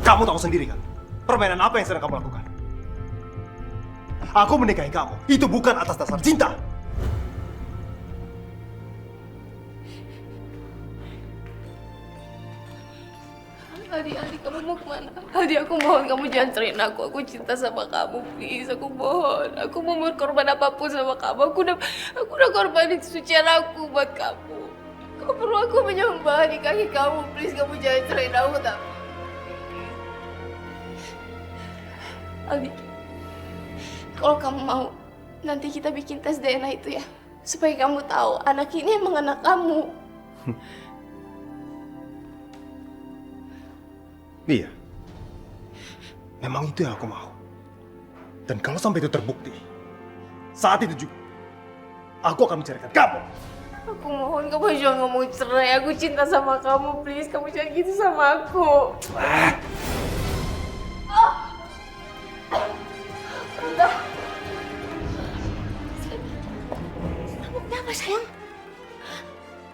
Kamu tahu sendiri kan, permainan apa yang sedang kamu lakukan? Aku menikahi kamu, itu bukan atas dasar cinta. Adi, kamu mau kemana? Adi, aku mohon kamu jangan cerain aku. Aku cinta sama kamu, please. Aku mohon. Aku mau berkorban apapun sama kamu. Aku udah korbanin kesucian aku buat kamu. Kamu perlu aku menyembah di kaki kamu, please. Kamu jangan cerain aku, tapi. Adi, kalau kamu mau, nanti kita bikin tes DNA itu ya. Supaya kamu tahu anak ini emang anak kamu. Iya, memang itu yang aku mau. Dan kalau sampai itu terbukti, saat itu juga, aku akan menceraikan kamu. Aku mohon kamu jangan ngomong cerai. Aku cinta sama kamu, please. Kamu jangan gitu sama aku. Udah. Kamu kenapa, sayang?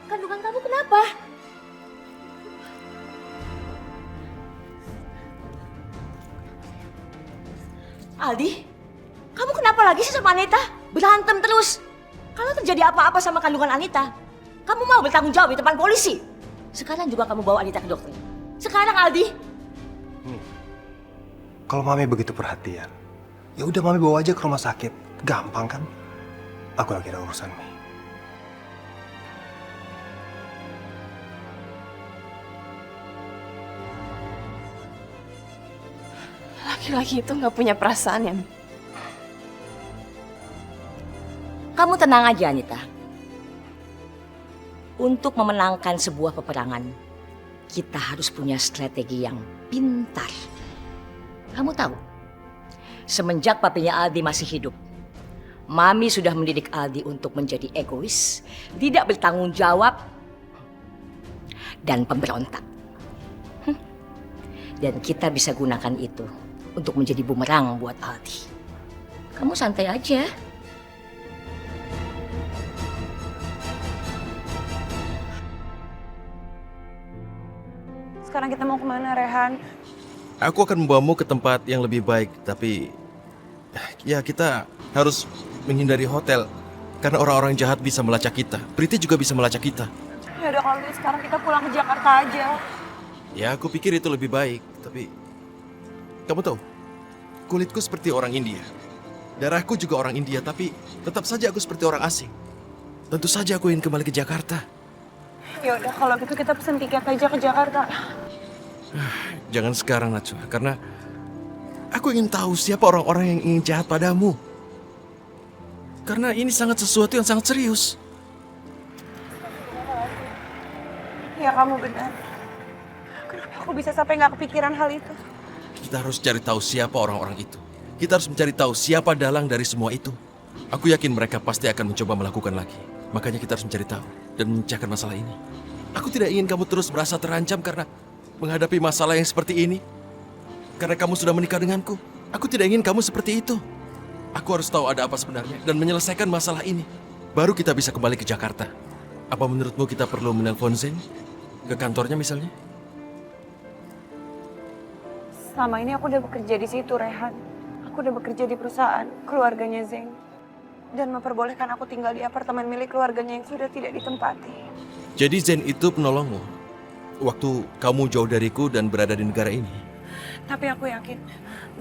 Kandungan kamu kenapa? Aldi, kamu kenapa lagi sih sama Anita? Berantem terus. Kalau terjadi apa-apa sama kandungan Anita, kamu mau bertanggung jawab di depan polisi. Sekarang juga kamu bawa Anita ke dokter. Sekarang, Aldi. Kalau Mami begitu perhatian, ya udah Mami bawa aja ke rumah sakit. Gampang kan? Aku lagi ada urusan, Mi. Laki-laki itu nggak punya perasaan ya. Kamu tenang aja, Anita. Untuk memenangkan sebuah peperangan, kita harus punya strategi yang pintar. Kamu tahu, semenjak papinya Aldi masih hidup, Mami sudah mendidik Aldi untuk menjadi egois, tidak bertanggung jawab, dan pemberontak. Dan kita bisa gunakan itu untuk menjadi bumerang buat Aldi. Kamu santai aja. Sekarang kita mau kemana, Rehan? Aku akan membawamu ke tempat yang lebih baik, tapi ya kita harus menghindari hotel karena orang-orang jahat bisa melacak kita. Priti juga bisa melacak kita. Ya udah kalau gitu sekarang kita pulang ke Jakarta aja. Ya, aku pikir itu lebih baik, tapi kamu tahu, kulitku seperti orang India. Darahku juga orang India, tapi tetap saja aku seperti orang asing. Tentu saja aku ingin kembali ke Jakarta. Ya udah kalau gitu kita pesen tiket aja ke Jakarta. Jangan sekarang, Najwa, karena aku ingin tahu siapa orang-orang yang ingin jahat padamu. Karena ini sesuatu yang sangat serius. Ya kamu benar. Kenapa aku bisa sampai nggak kepikiran hal itu? Kita harus cari tahu siapa orang-orang itu. Kita harus mencari tahu siapa dalang dari semua itu. Aku yakin mereka pasti akan mencoba melakukan lagi. Makanya kita harus mencari tahu dan memecahkan masalah ini. Aku tidak ingin kamu terus merasa terancam karena menghadapi masalah yang seperti ini. Karena kamu sudah menikah denganku. Aku tidak ingin kamu seperti itu. Aku harus tahu ada apa sebenarnya dan menyelesaikan masalah ini. Baru kita bisa kembali ke Jakarta. Apa menurutmu kita perlu menelpon Zen? Ke kantornya misalnya? Selama ini aku udah bekerja di situ, Rehan. Aku udah bekerja di perusahaan keluarganya Zeng. Dan memperbolehkan aku tinggal di apartemen milik keluarganya yang sudah tidak ditempati. Jadi Zen itu penolongmu? Waktu kamu jauh dariku dan berada di negara ini? Tapi aku yakin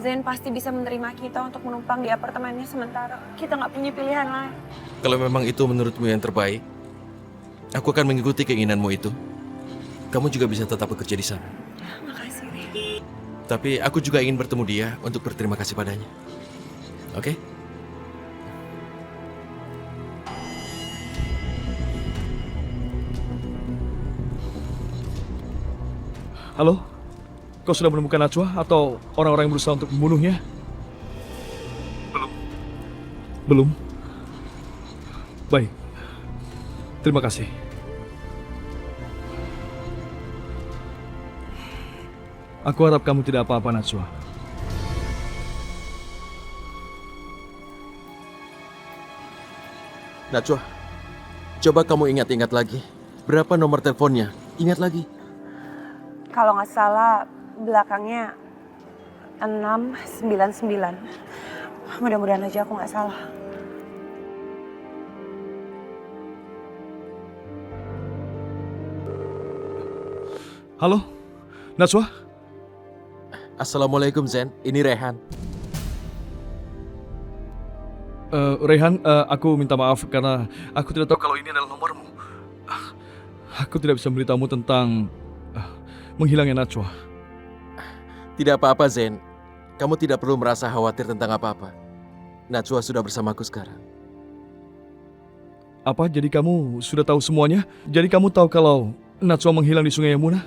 Zen pasti bisa menerima kita untuk menumpang di apartemennya sementara. Kita nggak punya pilihan lain. Kalau memang itu menurutmu yang terbaik, aku akan mengikuti keinginanmu itu. Kamu juga bisa tetap bekerja di sana. Makasih, Ren. Tapi aku juga ingin bertemu dia untuk berterima kasih padanya. Oke? Halo? Kau sudah menemukan Najwa atau orang-orang yang berusaha untuk membunuhnya? Belum. Baik. Terima kasih. Aku harap kamu tidak apa-apa, Najwa. Najwa, coba kamu ingat-ingat lagi. Berapa nomor teleponnya? Ingat lagi. Kalau nggak salah, belakangnya 699. Mudah-mudahan aja aku nggak salah. Halo, Najwa? Assalamualaikum Zen, ini Rehan. Rehan, aku minta maaf karena aku tidak tahu kalau ini adalah nomormu. Aku tidak bisa memberitahumu tentang menghilangnya Najwa. Tidak apa-apa Zen, kamu tidak perlu merasa khawatir tentang apa-apa. Najwa sudah bersamaku sekarang. Apa, jadi kamu sudah tahu semuanya? Jadi kamu tahu kalau Najwa menghilang di Sungai Yamuna?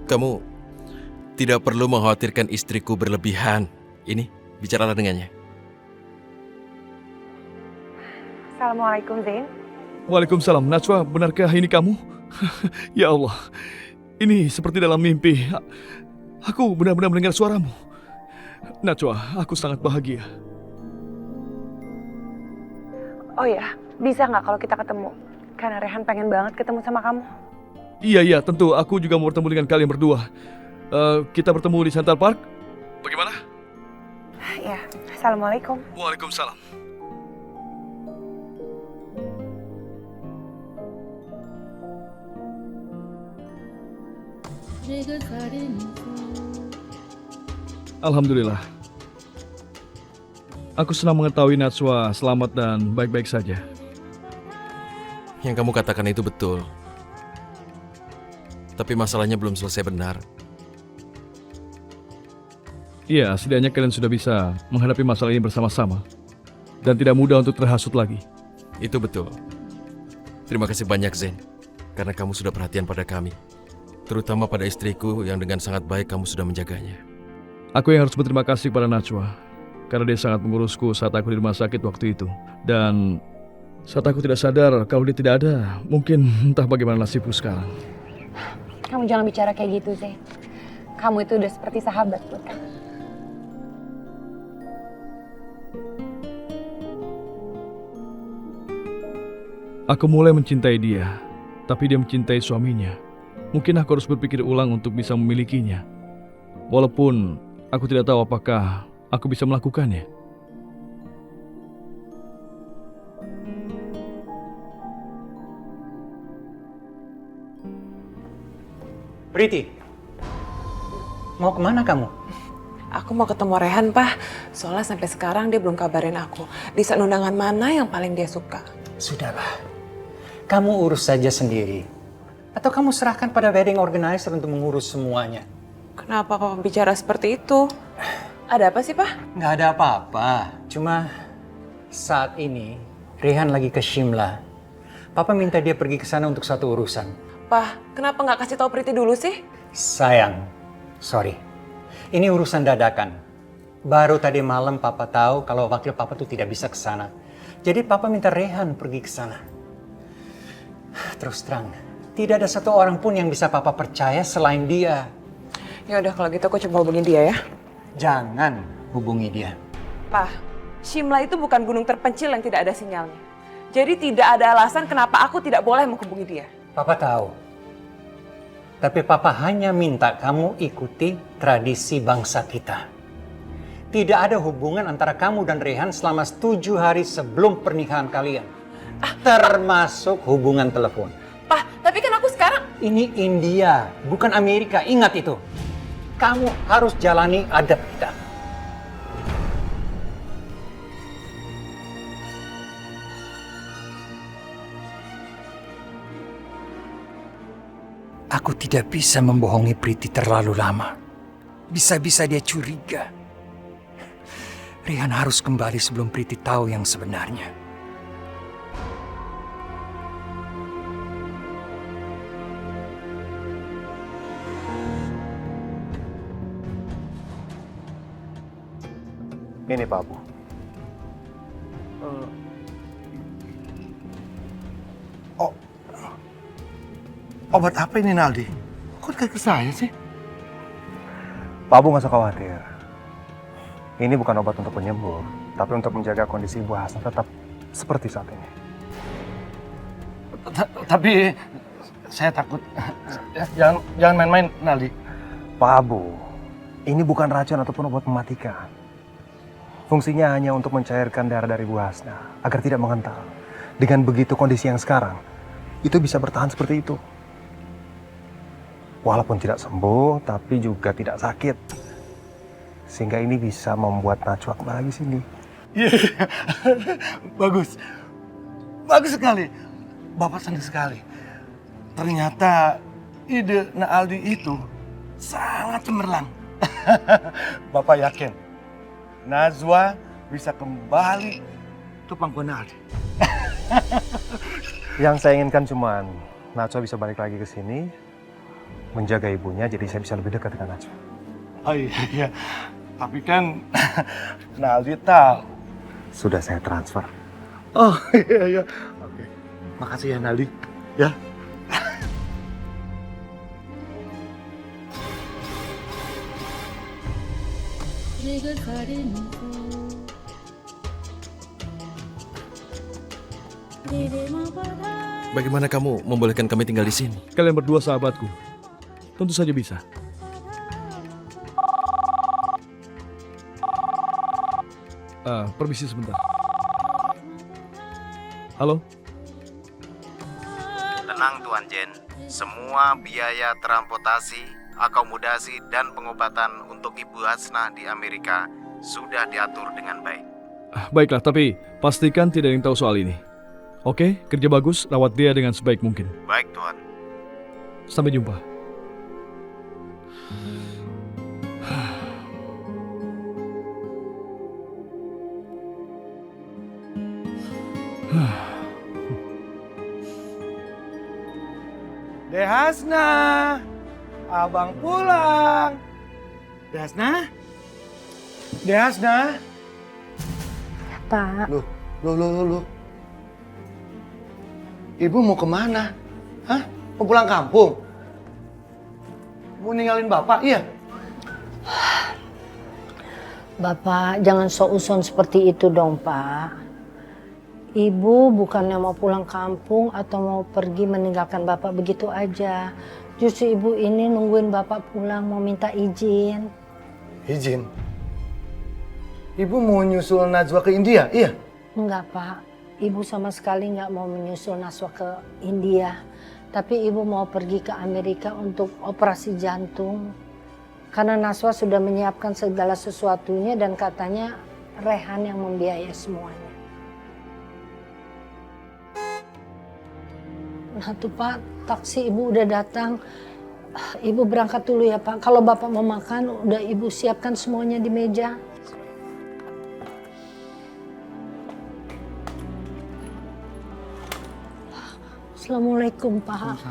Kamu tidak perlu mengkhawatirkan istriku berlebihan. Ini, bicaralah dengannya. Assalamualaikum, Zain. Waalaikumsalam. Najwa, benarkah ini kamu? Ya Allah, ini seperti dalam mimpi. Aku benar-benar mendengar suaramu. Najwa, aku sangat bahagia. Oh ya, bisa nggak kalau kita ketemu? Karena Rehan pengen banget ketemu sama kamu. Iya, tentu. Aku juga mau bertemu dengan kalian berdua. Kita bertemu di Central Park. Bagaimana? Ya, Assalamualaikum. Waalaikumsalam. Alhamdulillah. Aku senang mengetahui Najwa selamat dan baik-baik saja. Yang kamu katakan itu betul. Tapi masalahnya belum selesai benar. Iya, setidaknya kalian sudah bisa menghadapi masalah ini bersama-sama. Dan tidak mudah untuk terhasut lagi. Itu betul. Terima kasih banyak Zen. Karena kamu sudah perhatian pada kami. Terutama pada istriku yang dengan sangat baik kamu sudah menjaganya. Aku yang harus berterima kasih kepada Najwa. Karena dia sangat mengurusku saat aku di rumah sakit waktu itu. Dan saat aku tidak sadar kalau dia tidak ada, mungkin entah bagaimana nasibku sekarang. Kamu jangan bicara kayak gitu, Zain. Kamu itu udah seperti sahabat buat kami. Aku mulai mencintai dia, tapi dia mencintai suaminya. Mungkin aku harus berpikir ulang untuk bisa memilikinya. Walaupun aku tidak tahu apakah aku bisa melakukannya. Priti, mau kemana kamu? Aku mau ketemu Rehan, Pak. Soalnya sampai sekarang dia belum kabarin aku. Desain undangan mana yang paling dia suka? Sudahlah, kamu urus saja sendiri. Atau kamu serahkan pada wedding organizer untuk mengurus semuanya. Kenapa Papa bicara seperti itu? Ada apa sih, Pak? Nggak ada apa-apa, cuma saat ini Rehan lagi ke Shimla. Papa minta dia pergi ke sana untuk satu urusan. Pak, kenapa nggak kasih tahu Priti dulu sih? Sayang, sorry. Ini urusan dadakan. Baru tadi malam Papa tahu kalau wakil Papa tuh tidak bisa ke sana. Jadi Papa minta Rehan pergi ke sana. Terus terang, tidak ada satu orang pun yang bisa Papa percaya selain dia. Ya udah kalau gitu aku coba hubungin dia ya. Jangan hubungi dia. Pak, Shimla itu bukan gunung terpencil yang tidak ada sinyalnya. Jadi tidak ada alasan kenapa aku tidak boleh menghubungi dia. Papa tahu. Tapi Papa hanya minta kamu ikuti tradisi bangsa kita. Tidak ada hubungan antara kamu dan Rehan selama 7 hari sebelum pernikahan kalian. Termasuk hubungan telepon. Pak, tapi kan aku sekarang... Ini India, bukan Amerika. Ingat itu. Kamu harus jalani adat kita. Aku tidak bisa membohongi Priti terlalu lama. Bisa-bisa dia curiga. Rehan harus kembali sebelum Priti tahu yang sebenarnya. Ini Pak Abu. Obat apa ini, Naldi? Kok dekat ke saya sih? Pak Abu nggak usah khawatir. Ini bukan obat untuk penyembuh, tapi untuk menjaga kondisi Ibu Hasan tetap seperti saat ini. Tapi saya takut. Jangan main-main, Naldi. Pak Abu, Ini bukan racun ataupun obat mematikan. Fungsinya hanya untuk mencairkan darah dari Bu Hasna agar tidak mengental. Dengan begitu kondisi yang sekarang, itu bisa bertahan seperti itu. Walaupun tidak sembuh, tapi juga tidak sakit. Sehingga ini bisa membuat Najwa kembali lagi sini. Iya, bagus. Bagus sekali. Bapak senang sekali. Ternyata ide Naaldi itu sangat cemerlang. Bapak yakin Najwa bisa kembali ke pangkuan Naaldi. Yang saya inginkan cuman Najwa bisa balik lagi ke sini, menjaga ibunya, jadi saya bisa lebih dekat dengan Najwa. Oh iya, tapi kan Naaldi tahu. Sudah saya transfer. Oh iya. Oke. Makasih ya Naaldi. Ya. Bagaimana kamu membolehkan kami tinggal di sini? Kalian berdua sahabatku. Tentu saja bisa. Permisi sebentar. Halo? Tenang Tuan Jen, semua biaya transportasi, akomodasi, dan pengobatan untuk Ibu Hasna di Amerika sudah diatur dengan baik. Baiklah, tapi pastikan tidak ada yang tahu soal ini. Oke, kerja bagus, rawat dia dengan sebaik mungkin. Baik Tuan. Sampai jumpa. De Hasna, abang pulang. De Hasna? De Hasna? Pak. Loh. Ibu mau kemana? Hah? Mau pulang kampung? Mau ninggalin bapak? Iya. Bapak, jangan sok-uson seperti itu dong, Pak. Ibu bukannya mau pulang kampung atau mau pergi meninggalkan Bapak begitu aja. Justru Ibu ini nungguin Bapak pulang mau minta izin. Izin? Ibu mau nyusul Najwa ke India? Iya? Enggak, Pak. Ibu sama sekali nggak mau menyusul Najwa ke India. Tapi Ibu mau pergi ke Amerika untuk operasi jantung. Karena Najwa sudah menyiapkan segala sesuatunya dan katanya Rehan yang membiayai semuanya. Nah tuh Pak, taksi Ibu udah datang. Ibu berangkat dulu ya Pak. Kalau Bapak mau makan, udah Ibu siapkan semuanya di meja. Assalamualaikum Pak.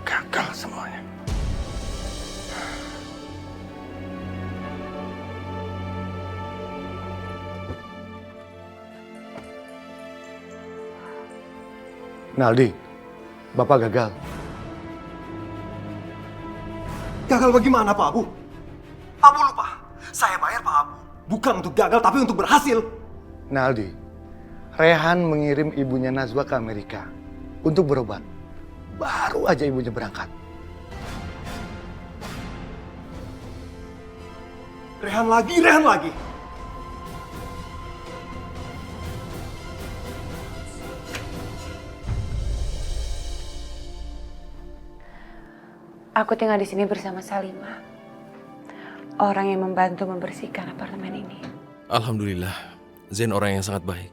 Gagal semuanya. Naldi, Bapak gagal. Gagal bagaimana Pak Abu? Abu lupa, saya bayar Pak Abu. Bukan untuk gagal, tapi untuk berhasil. Naldi, Rehan mengirim ibunya Najwa ke Amerika untuk berobat. Baru aja ibunya berangkat. Rehan lagi. Aku tinggal di sini bersama Salimah. Orang yang membantu membersihkan apartemen ini. Alhamdulillah, Zain orang yang sangat baik.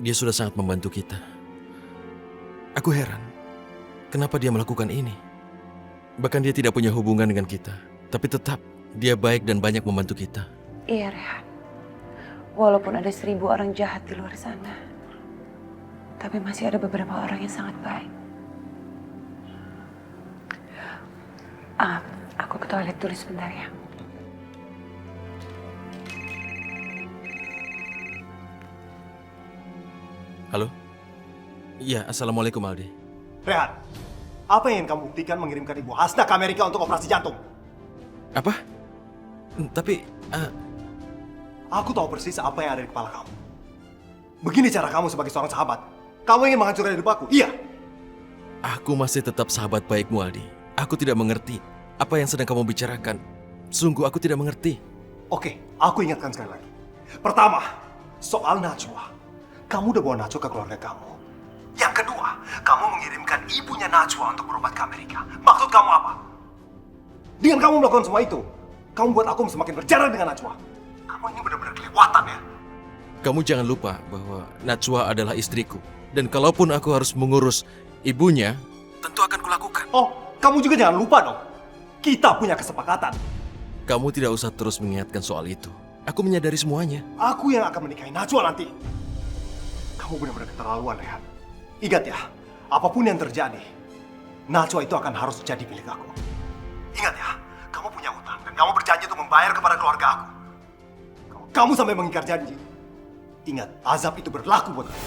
Dia sudah sangat membantu kita. Aku heran, kenapa dia melakukan ini? Bahkan dia tidak punya hubungan dengan kita. Tapi tetap, dia baik dan banyak membantu kita. Iya Rehan. Walaupun ada 1000 orang jahat di luar sana. Tapi masih ada beberapa orang yang sangat baik. Aku ke toilet dulu sebentar ya. Halo? Iya, Assalamualaikum Aldi. Rehan, apa yang ingin kamu buktikan mengirimkan Ibu Hasna ke Amerika untuk operasi jantung? Apa? Tapi, Aku tahu persis apa yang ada di kepala kamu. Begini cara kamu sebagai seorang sahabat. Kamu ingin menghancurkan hidup aku? Iya. aku masih tetap sahabat baikmu, Aldi. Aku tidak mengerti apa yang sedang kamu bicarakan. Sungguh aku tidak mengerti. Oke, aku ingatkan sekali lagi. Pertama, soal Najwa. Kamu udah bawa Najwa ke keluarga kamu. Yang kedua, kamu mengirimkan ibunya Najwa untuk berobat ke Amerika. Maksud kamu apa? Dengan kamu melakukan semua itu, kamu buat aku semakin berjarak dengan Najwa. Kamu ini benar-benar kelewatan ya. Kamu jangan lupa bahwa Najwa adalah istriku. Dan kalaupun aku harus mengurus ibunya, tentu akan kulakukan. Oh, kamu juga jangan lupa dong. Kita punya kesepakatan. Kamu tidak usah terus mengingatkan soal itu. Aku menyadari semuanya. Aku yang akan menikahi Najwa nanti. Kamu benar-benar keterlaluan, Rehan. Ingat ya, apapun yang terjadi, Najwa itu akan harus jadi milik aku. Ingat ya, kamu punya utang dan kamu berjanji untuk membayar kepada keluarga aku. Kamu sampai mengingkar janji. Ingat, azab itu berlaku buat kamu.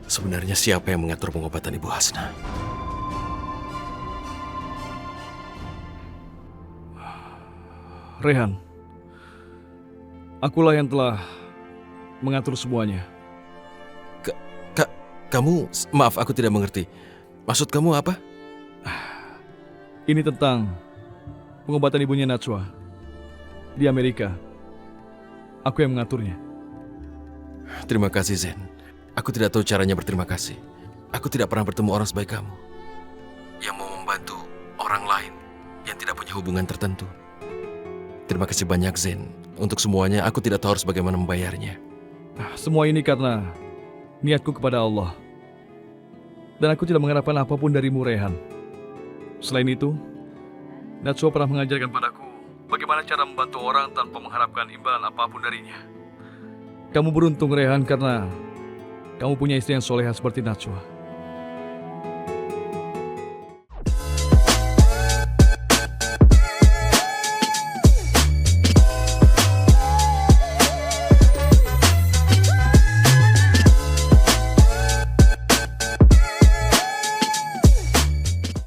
Sebenarnya siapa yang mengatur pengobatan Ibu Hasna? Rehan, akulah yang telah mengatur semuanya. Kamu, maaf aku tidak mengerti. Maksud kamu apa? Ini tentang pengobatan ibunya Najwa di Amerika. Aku yang mengaturnya. Terima kasih, Zen. Aku tidak tahu caranya berterima kasih. Aku tidak pernah bertemu orang sebaik kamu yang mau membantu orang lain yang tidak punya hubungan tertentu. Terima kasih banyak, Zen. Untuk semuanya, aku tidak tahu harus bagaimana membayarnya. Semua ini karena niatku kepada Allah. Dan aku tidak mengharapkan apapun darimu, Rehan. Selain itu, Najwa pernah mengajarkan padaku bagaimana cara membantu orang tanpa mengharapkan imbalan apapun darinya. Kamu beruntung, Rehan, karena kamu punya istri yang soleha seperti Najwa.